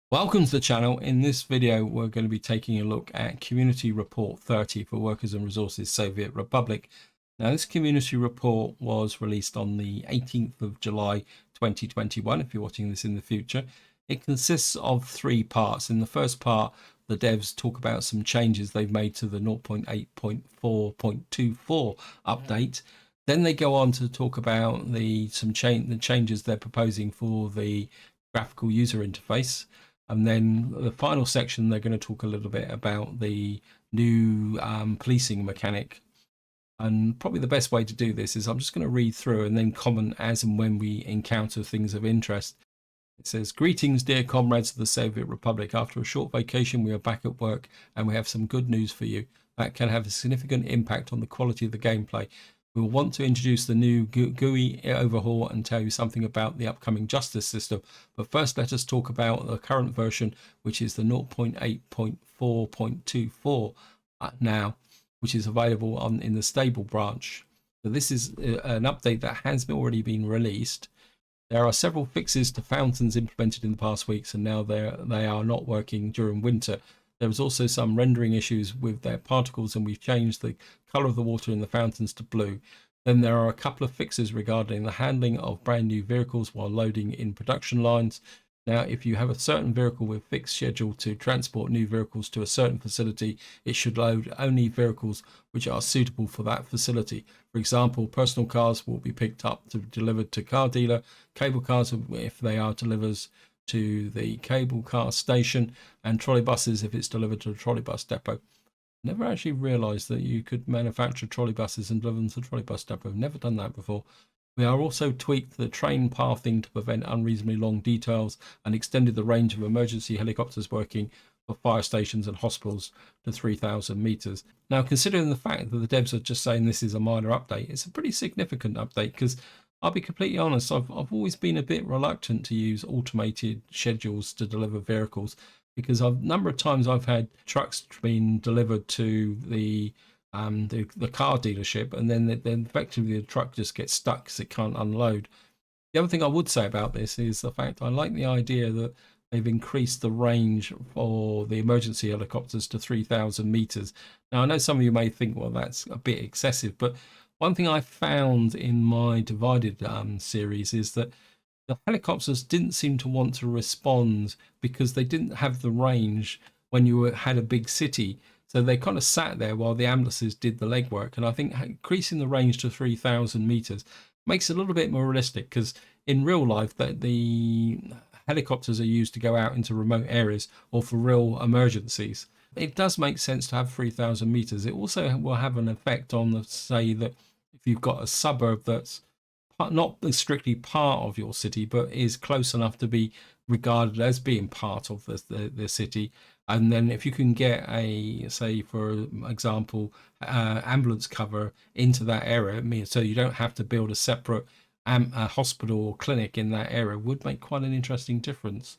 Welcome to the channel. In this video, we're going to be taking a look at Community Report 30 for Workers and Resources Soviet Republic. Now, this community report was released on the 18th of July 2021, if you're watching this in the future. It consists of three parts. In the first part, the devs talk about some changes they've made to the 0.8.4.24 update. Then they go on to talk about the changes they're proposing for the graphical user interface. And then the final section, they're going to talk a little bit about the new policing mechanic. And probably the best way to do this is I'm just going to read through and then comment as and when we encounter things of interest. It says, "Greetings, dear comrades of the Soviet Republic. After a short vacation, we are back at work and we have some good news for you that can have a significant impact on the quality of the gameplay. We will want to introduce the new GUI overhaul and tell you something about the upcoming justice system. But first, let us talk about the current version, which is the 0.8.4.24 now, which is available in the stable branch. So this is an update that has already been released. There are several fixes to fountains implemented in the past weeks, and now they are not working during winter. There was also some rendering issues with their particles, and we've changed the color of the water in the fountains to blue. Then there are a couple of fixes regarding the handling of brand new vehicles while loading in production lines. Now, if you have a certain vehicle with fixed schedule to transport new vehicles to a certain facility, it should load only vehicles which are suitable for that facility. For example, personal cars will be picked up to be delivered to car dealer, cable cars if they are delivered to the cable car station, and trolley buses if it's delivered to a trolley bus depot. Never actually realized that you could manufacture trolley buses and deliver them to a trolley bus depot. Never done that before. We are also tweaked the train pathing to prevent unreasonably long details and extended the range of emergency helicopters working for fire stations and hospitals to 3,000 meters. Now, considering the fact that the devs are just saying this is a minor update, it's a pretty significant update because I'll be completely honest, I've always been a bit reluctant to use automated schedules to deliver vehicles because a number of times I've had trucks being delivered to the car dealership, and then effectively the truck just gets stuck because it can't unload. The other thing I would say about this is the fact I like the idea that they've increased the range for the emergency helicopters to 3,000 meters. Now, I know some of you may think, well, that's a bit excessive, but one thing I found in my Divided series is that the helicopters didn't seem to want to respond because they didn't have the range when you had a big city. So they kind of sat there while the ambulances did the legwork. And I think increasing the range to 3,000 meters makes it a little bit more realistic because in real life, the helicopters are used to go out into remote areas or for real emergencies. It does make sense to have 3,000 meters. It also will have an effect on the, say that if you've got a suburb that's not strictly part of your city, but is close enough to be regarded as being part of the city. And then if you can get a, say, for example, ambulance cover into that area, so you don't have to build a separate hospital or clinic in that area, would make quite an interesting difference.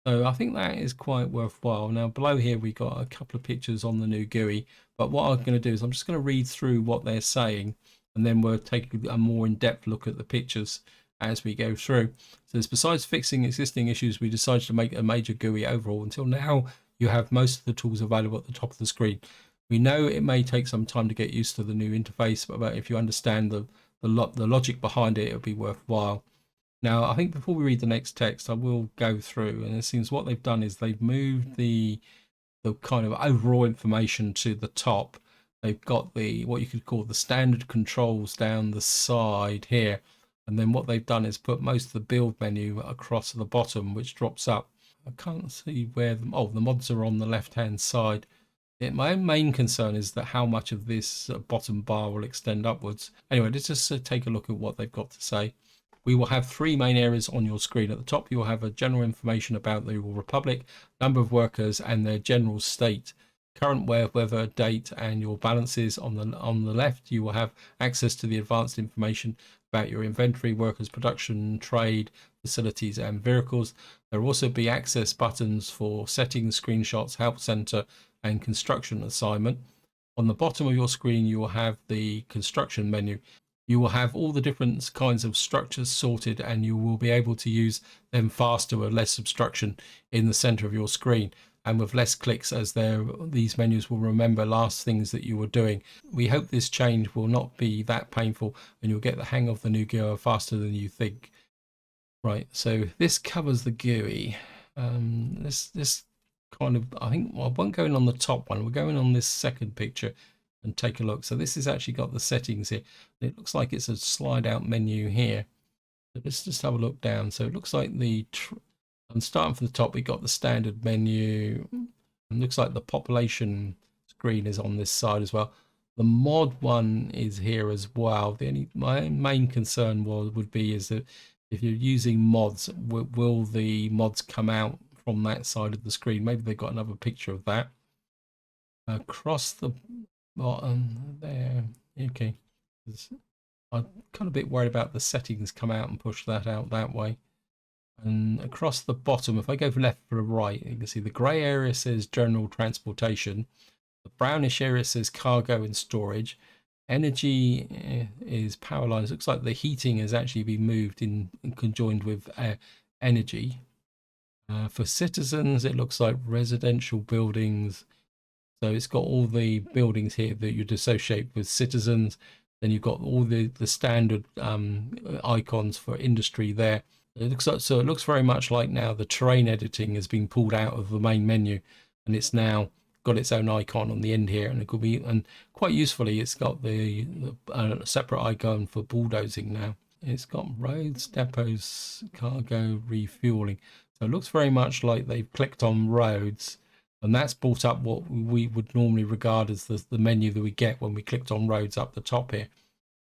So I think that is quite worthwhile. Now below here we got a couple of pictures on the new GUI, but what I'm going to do is I'm just going to read through what they're saying, and then we'll take a more in-depth look at the pictures as we go through. So besides fixing existing issues, we decided to make a major GUI overhaul. Until now, you have most of the tools available at the top of the screen. We know it may take some time to get used to the new interface, but if you understand the logic behind it, it'll be worthwhile. Now, I think before we read the next text, I will go through, and it seems what they've done is they've moved the kind of overall information to the top. They've got the what you could call the standard controls down the side here, and then what they've done is put most of the build menu across the bottom, which drops up. I can't see where the mods are on the left-hand side. My main concern is that how much of this bottom bar will extend upwards. Anyway, let's just take a look at what they've got to say. We will have three main areas on your screen. At the top, you will have a general information about the Republic, number of workers, and their general state, current weather, date, and your balances. On the left, you will have access to the advanced information about your inventory, workers, production, trade, facilities, and vehicles. There will also be access buttons for settings, screenshots, help center, and construction assignment. On the bottom of your screen, you will have the construction menu. you will have all the different kinds of structures sorted, and you will be able to use them faster with less obstruction in the center of your screen and with less clicks, as these menus will remember last things that you were doing. We hope this change will not be that painful and you'll get the hang of the new GUI faster than you think. Right, so this covers the GUI. This kind of, I think, well, I won't go in on the top one. We're going on this second picture and take a look. So this has actually got the settings here. It looks like it's a slide out menu here. So let's just have a look down. So it looks like I'm starting from the top. We got the standard menu. It looks like the population screen is on this side as well. The mod one is here as well. My main concern would be is that if you're using mods, will the mods come out from that side of the screen? Maybe they've got another picture of that. Across the bottom there. Okay. I'm kind of a bit worried about the settings come out and push that out that way. And across the bottom, if I go from left to right, you can see the grey area says general transportation. The brownish area says cargo and storage. Energy is power lines. Looks like the heating has actually been moved in conjoined with energy. For citizens, it looks like residential buildings. So it's got all the buildings here that you'd associate with citizens. Then you've got all the standard icons for industry there. It looks like, so it looks very much like now the terrain editing has been pulled out of the main menu, and it's now got its own icon on the end here, and it could be, and quite usefully, it's got the separate icon for bulldozing now. It's got roads, depots, cargo, refueling. So it looks very much like they've clicked on roads, and that's brought up what we would normally regard as the menu that we get when we clicked on roads up the top here.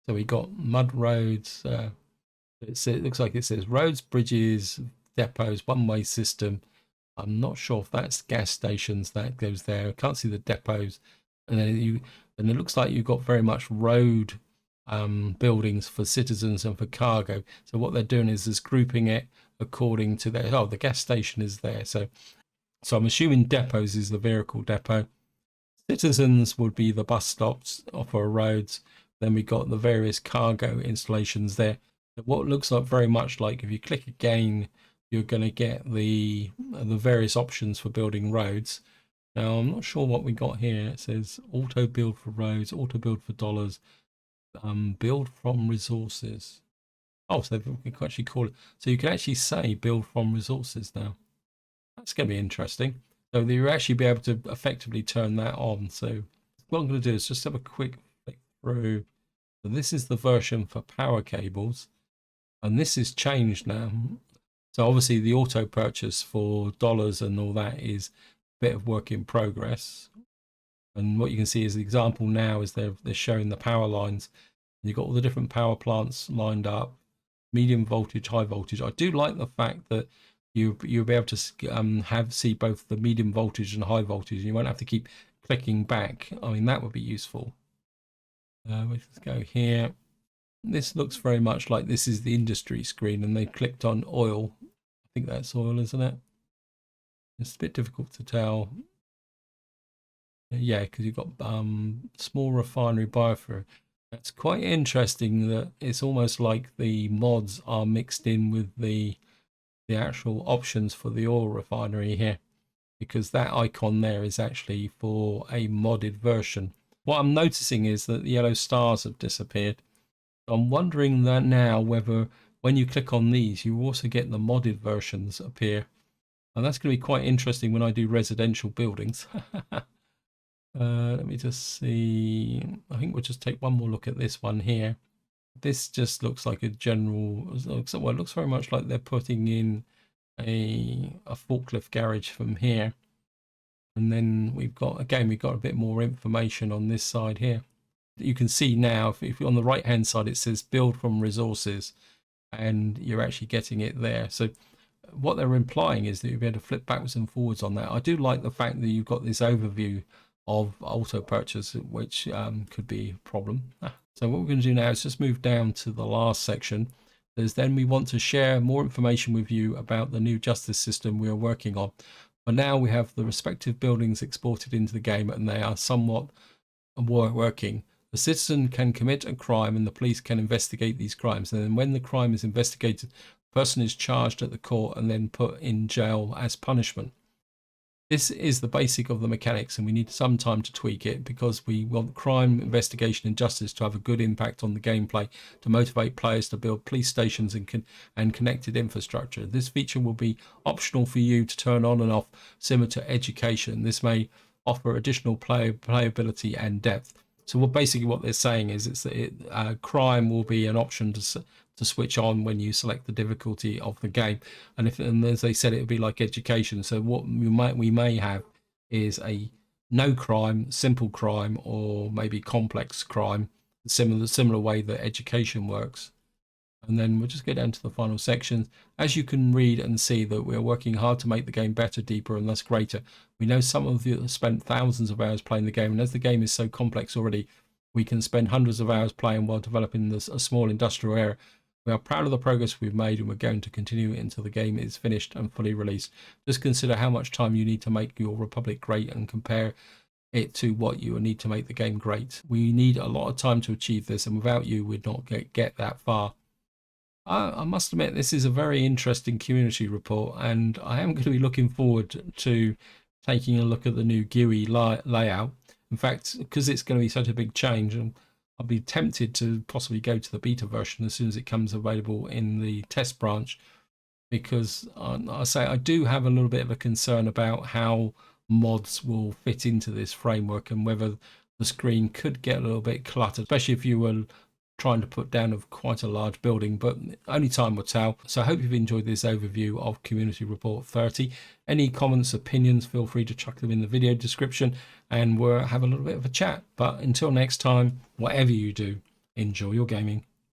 So we got mud roads. It looks like it says roads, bridges, depots, one-way system. I'm not sure if that's gas stations that goes there. I can't see the depots. And then it looks like you've got very much road buildings for citizens and for cargo. So what they're doing is grouping it according to the gas station is there. So I'm assuming depots is the vehicle depot. Citizens would be the bus stops off our roads. Then we got the various cargo installations there. What looks like very much like if you click again, you're going to get the various options for building roads. Now, I'm not sure what we got here. It says auto build for roads, auto build for dollars, build from resources. Oh, so we can actually call it. So you can actually say build from resources now. That's going to be interesting. So you'll actually be able to effectively turn that on. So what I'm going to do is just have a quick flick through. So this is the version for power cables. And this is changed now. So obviously the auto purchase for dollars and all that is a bit of work in progress. And what you can see is the example now is they're showing the power lines. You've got all the different power plants lined up, medium voltage, high voltage. I do like the fact that you'll be able to see both the medium voltage and high voltage. You won't have to keep clicking back. I mean, that would be useful. Let's go here. This looks very much like this is the industry screen, and they clicked on oil. I think that's oil, isn't it? It's a bit difficult to tell. Yeah, because you've got small refinery biofuel. It's quite interesting that it's almost like the mods are mixed in with the actual options for the oil refinery here, because that icon there is actually for a modded version. What I'm noticing is that the yellow stars have disappeared. I'm wondering that now whether when you click on these, you also get the modded versions appear. And that's going to be quite interesting when I do residential buildings. Let me just see. I think we'll just take one more look at this one here. This just looks like a general, well, it looks very much like they're putting in a forklift garage from here. And then we've got a bit more information on this side here. You can see now, if you're on the right hand side, it says build from resources, and you're actually getting it there. So what they're implying is that you'll be able to flip backwards and forwards on that. I do like the fact that you've got this overview of auto purchase, which could be a problem. So what we're going to do now is just move down to the last section. Then we want to share more information with you about the new justice system we are working on. But now we have the respective buildings exported into the game, and they are somewhat working. The citizen can commit a crime and the police can investigate these crimes. And then when the crime is investigated, the person is charged at the court and then put in jail as punishment. This is the basic of the mechanics, and we need some time to tweak it because we want crime, investigation, and justice to have a good impact on the gameplay to motivate players to build police stations and connected infrastructure. This feature will be optional for you to turn on and off, similar to education. This may offer additional playability and depth. So basically what they're saying is crime will be an option to switch on when you select the difficulty of the game, and as they said, it would be like education. So what we may have is a no crime, simple crime, or maybe complex crime, similar way that education works. And then we'll just get down to the final section. As you can read and see, that we're working hard to make the game better, deeper, and thus greater. We know some of you have spent thousands of hours playing the game, and as the game is so complex already, we can spend hundreds of hours playing while developing a small industrial area. We are proud of the progress we've made, and we're going to continue until the game is finished and fully released. Just consider how much time you need to make your Republic great and compare it to what you need to make the game great. We need a lot of time to achieve this, and without you, we'd not get that far. I must admit, this is a very interesting community report, and I am going to be looking forward to taking a look at the new GUI layout. In fact, because it's going to be such a big change, I'll be tempted to possibly go to the beta version as soon as it comes available in the test branch, because I do have a little bit of a concern about how mods will fit into this framework and whether the screen could get a little bit cluttered, especially if you were trying to put down quite a large building, but only time will tell. So I hope you've enjoyed this overview of Community Report 30. Any comments, opinions, feel free to chuck them in the video description and we'll have a little bit of a chat. But until next time, whatever you do, enjoy your gaming.